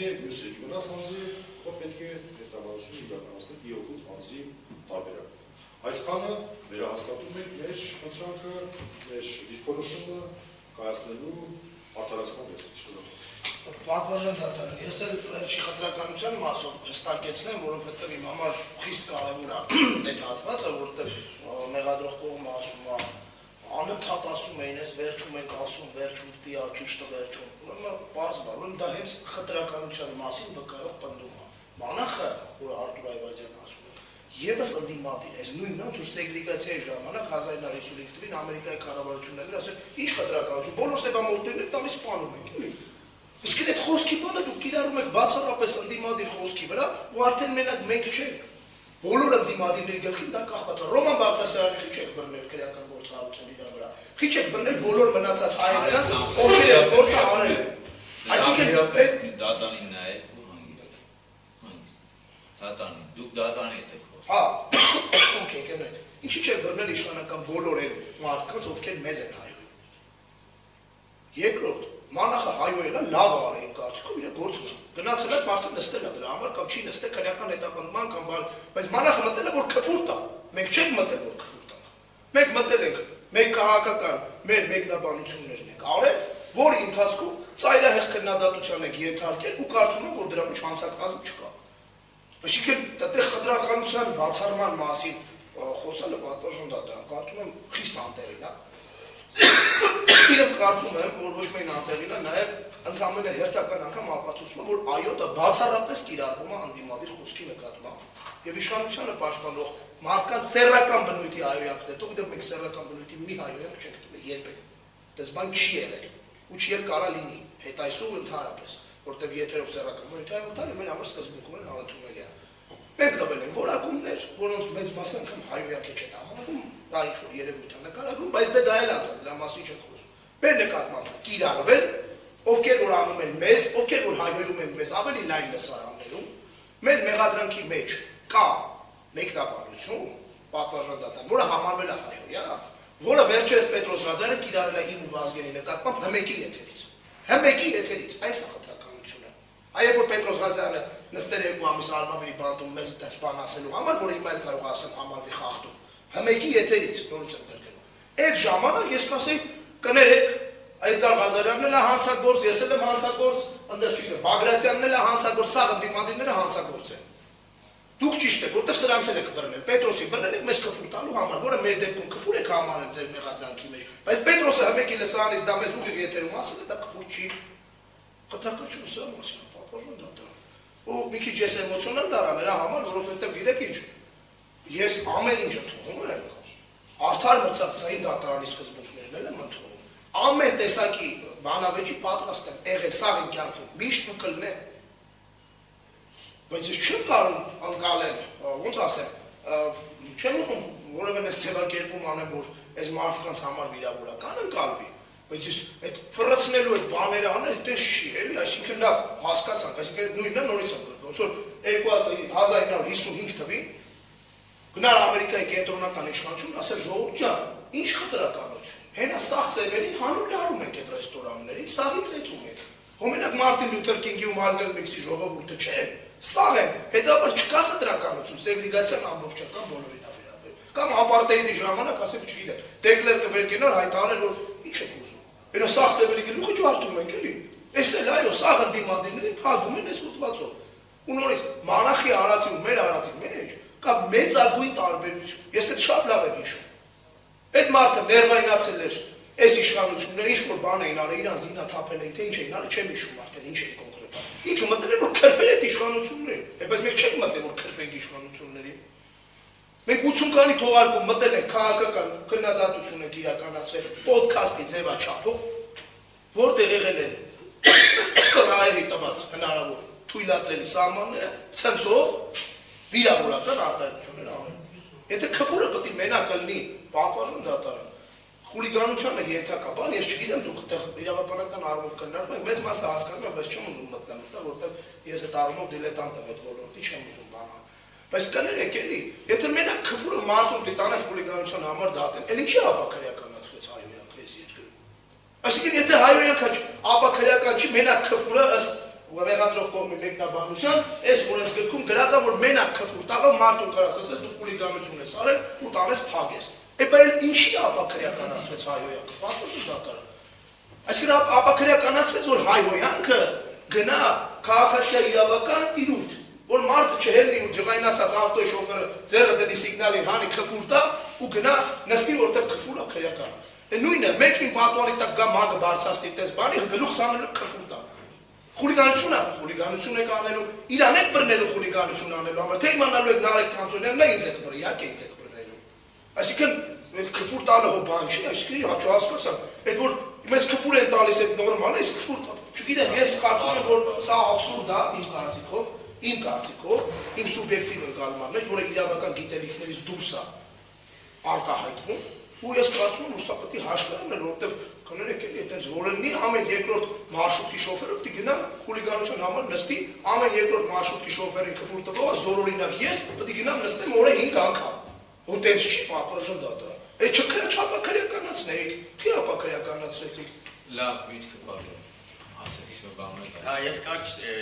անձի է, մյուսը վնաս անձի է, ու պետք է ներդավանությունը իրականացնել իօգուտ անձի տարբերակով։ Այսքանը վերահաստատում է մեր խնդրանքը, մեր դիրքորոշումը կայացնելու արդարացման վերցիչներով։ Պատվարժան դատարան, ես էլ չի խտրականության մասով հստակեցնեմ, որովհետև իմ համար խիստ կարևոր է այդ հատվածը, որտեղ մեղադրող կողմը ասում է, անընդհատ ասում էին, ես վերջում ենք ասում, վերջում պիտի ա, ճիշտը վերջում, ուրեմն պարզ բան, ուրեմն դա հենց խտրականության մասին վկայող պնդում է։ Մանախը, որ Արտուր Այվազյանն ասում է, Եվս ընդդիմադիր, այս նույնն որ սեգրեգացիայի ժամանակ 1955 թվականին Ամերիկայի կառավարություններն ասել, ինչ խտրականություն, բոլոր սեփամորթերն տալիս սպանում ենք, էլի։ Իսկ այդ խոսքի բանը դուք կիրառում եք բացառապես ընդդիմադիր խոսքի վրա, ու արդեն մենակ մենք չենք։ Բոլոր ընդդիմադիրների գլխին դա կախված է։ Ռոման Բաղդասարյանը քիչ եք բռնել քրեական գործառույթության իր վրա։ Քիչ եք բռնել բոլոր մնացած հայերից, ովքեր այս գործը արել են։ Այսինքն դատանին նայեք ու հանգիստ։ Դատանին, դուք դատանի եք խոսում։ Հա, օքեյ, կներեք։ Ինչի՞ չեք բռնել իշխանական բոլոր այն մարդկանց, ովքեր մեզ են հայում։ Երկրորդ, մանախը հայոյելը լավ արել իմ կարծիքով իր գործն է։ Գնացել է մարդը նստել է դրա համար կամ չի նստել քրեական հետապնդման կամ բան, բայց մանախը մտել է որ քֆուրտ է։ Մենք չենք մտել որ քֆուրտ է։ Մենք մտել ենք մեկ քաղաքական մեր մեկնաբանություններն ենք արել, որի ընթացքում ծայրահեղ քննադատության ենք ենթարկել ու կարծում եմ որ դրա մեջ հանցակազմ չկա։ Այսինքն դեռ խտրականության բացառման մասին խոսալը պատվաժան դատարան կարծում եմ խիստ անտեղին է։ Իրավ կարծում եմ, որ ոչ միայն անտեղին է, նաև ընդհանրապես հերթական անգամ ապացուցում է, որ այո, դա բացառապես կիրառվում է ընդդիմադիր խոսքի նկատմամբ։ Եվ իշխանությունը պաշտպանող մարդկանց սեռական բնույթի հայոյանքներ, թող մենք սեռական բնույթի մի հայոյանք չենք տվել երբեք։ Դες բան չի եղել, ու չի էլ կարա լինի, հետայսու ընդհանրապես, որտեղ եթերով սեռական բնույթի հայոյանքները մեր համար սկզբունքում են անընդունելի։ Մենք տվել ենք որակումներ, որոնց մեծ մասը անգամ հայոյանք չեն համարվում, դա ինչ-որ երևույթ է նկարագրում, բայց դա էլ անց է, դրա մասին չենք խոսում։ Մեր նկատմամբ կիրառվել, ովքեր որ անում են մեզ, ովքեր որ հայոյում են մեզ ավելի լայն լսարաններում, մեր մեղադրանքի մեջ կա մեկնաբանություն, պատվաժան դատարան, որը համարվել է հայոյանք, որը վերջերս Պետրոս Ղազարյանը կիրառել է իմ ու Վազգենի նկատմամբ հմեկի եթերից։ Հմեկի եթերից, այս է խտրականությունը։ Այո, որ Պետրոս Ղազարյանը նստել է 2 ամիս Արմավիրի բանտում մեզ դες բան ասելու համար, որ հիմա էլ կարող ասեմ համարվի խախտում։ Հմեկի եթերից նորից եմ կրկնում։ Այդ ժամանակ ես կասեի կներեք, Այդգար Ղազարյանն էլ է հանցագործ, ես էլ եմ հանցագործ, ընդեղ չգիտեմ, Բագրատյանն էլ է հանցագործ, սաղ ընդդիմադիրները հանցագործ են։ Դուք ճիշտ եք, որտեղ սրանցել եք բռնել, Պետրոսի բռնել եք մեզ քֆուր տալու համար, որը մեր դեպքում քֆուր եք համարել ձեր մեղադրանքի մեջ, բայց Պետրոսը հմեկի լսարանից դա մեզ ուղիղ եթերում ասել է, դա քֆուր չի։ Խտրականությունը սա մասին է, պատվաժան դատարան։ Ու մի քիչ ես էմոցիոնալ դառա նրա համար, որովհետև գիտեք ինչ, ես ամեն ինչ ընդունում եմ, արդար մրցակցային դատարանի սկզբունքներն էլ եմ ընդունում, ամեն տեսակի բանավեճի պատրաստ եմ եղել սաղ իմ կյանքում, միշտ մկլնեմ, բայց ես չեմ կարող անցալել, ոնց ասեմ, չեմ ուզում որևէ ձևակերպում անեմ, որ այս մարդկանց համար վիրավորական ընկալվի, բայց ես այդ ֆռցնելու այդ բաները անել, դες չի, էլի, այսինքն լավ հասկացանք, այսինքն նույնն է նորից եմ գրում, ոնց որ 1955 թվականին գնար Ամերիկայի կենտրոնական իշխանությունն ասել ժողովուրդ ջան, ինչ խտրականություն, հենա սաղ սերվերին հանուն լարում ենք այդ ռեստորաններից, սաղից էծում ենք, հոմենակ Մարտին Լյութեր Կինգի ու Մալկոլմ Էքսի ժողովուրդը չէ, սաղ են, հետաբար չկա խտրականություն, սեգրեգացիան ամբողջական բոլորին է վերաբերում, կամ ապարտեիդի ժամանակ ասեմ չգիտեմ, Դեկլերկը վեր կենար հայտարարել որ ինչ եք ուզում, Էնա սաղ սևերի գլուխը ջարդում ենք էլի, այս էլ այո, սաղ ընդդիմադիրներին փակում են այս ուտվածով, ու նորից մանախի արածի ու մեր արածի մեջ կա մեծագույն տարբերություն, ես այդ շատ լավ եմ հիշում, այդ մարդը ներվայնացել էր այս իշխանությունները, ինչ որ բան էին արել, իրան զինաթափել էին, թե ինչ էին արել, չեմ հիշում արդեն, ինչ էին կոնկրետալ, ինքը մտել էր որ քրֆել այդ իշխանությունները, բայց մենք չենք մտել որ քրֆենք իշխանություններին, մենք 80-քանի թողարկում մտել ենք քաղաքական քննադատություն ենք իրականացրել պոդքասթի ձևաչափով, որտեղ եղել են ռայերի տված հնարավոր թույլատրելի սահմանները, ցնցող վիրավորական արտահայտություններ անել։ Եթե քֆուրը պետք է մենակ լինի պատվաժան դատարան, խուլիգանությանը ենթակա բան, ես չգիտեմ դուք այդտեղ իրավապանական առումով քննարկում եք, մեծ մասը հասկանում եմ, բայց չեմ ուզում մտնել, որտեղ ես այդ առումով դիլետանտ եմ այդ ոլորտի, չեմ ուզում բան Բայց կներեք էլի, եթե մենակ քֆուրը մարդուն դիտանեք խուլիգանության համար դատեն, էլ ինչի ապաքրեականացվեց հայոյանքը այս երկրում։ Այսինքն եթե հայոյանքը ապաքրեական չի, մենակ քֆուրը ըստ Ուղեղադրող կողմի մեկնաբանության այս օրենսգրքում գրած է, որ մենակ քֆուր տալով մարդուն կարաս ասել դու խուլիգանություն ես արել ու տալես փագես։ Էպա էլ ինչի ապաքրեականացվեց հայհոյանքը, պատմություն դատարան։ Այսինքն ապաքրեականացվեց, որ հայհոյանքը գնա քաղաքացիա իրավական տիրույթ, որ մարդը չհելնի ու ջղայնացած ավտոյի շոֆերը ձեռը դնի սիգնալի հանի քֆուր տա ու գնա նստի որտեղ քֆուրը քրեական է։ Նույնը մեկին պատուանի տակ գա մագը բարձրացնի տես բանի գլուխ սանելու քֆուր տա։ Խուլիգանություն եք անելու, իրան եք բռնելու խուլիգանություն անելու համար, թե իմանալու եք Նարեկ Ցամսոնյանն է ինձ եք բռնել, իհարկե ինձ եք բռնելու։ Այսինքն քֆուր տալը հո բան չի, այսինքն հաճո հասկացա, այդ որ մեզ քֆուր են տալիս այդ նորմալ է, իսկ քֆուր տա։ Չգիտեմ, ես կարծում եմ, որ սա աբսուրդ է իմ կարծիքով, իմ սուբյեկտիվ ընկալման մեջ, որը իրավական գիտելիքներից դուրս է արտահայտվում, ու ես կարծում եմ, որ սա պետք է հաշվի առնել, որովհետև կներեք էլի, այտենց որ լինի ամեն երկրորդ մարշրուտի շոֆերը պետք է գնա խուլիգանության համար նստի, ամեն երկրորդ մարշրուտի շոֆերին քֆուր տվողը զորօրինակ ես պետք է գնամ նստեմ օրը 5 անգամ։ Ու տենց չի պատվաժան դատարան։ Այդ չապաքրեականացնեիք, թե ապաքրեականացրեցիք։ Լավ, միտքը բաժան։ Ասեք, ինչ բան եք։ Ես կարճ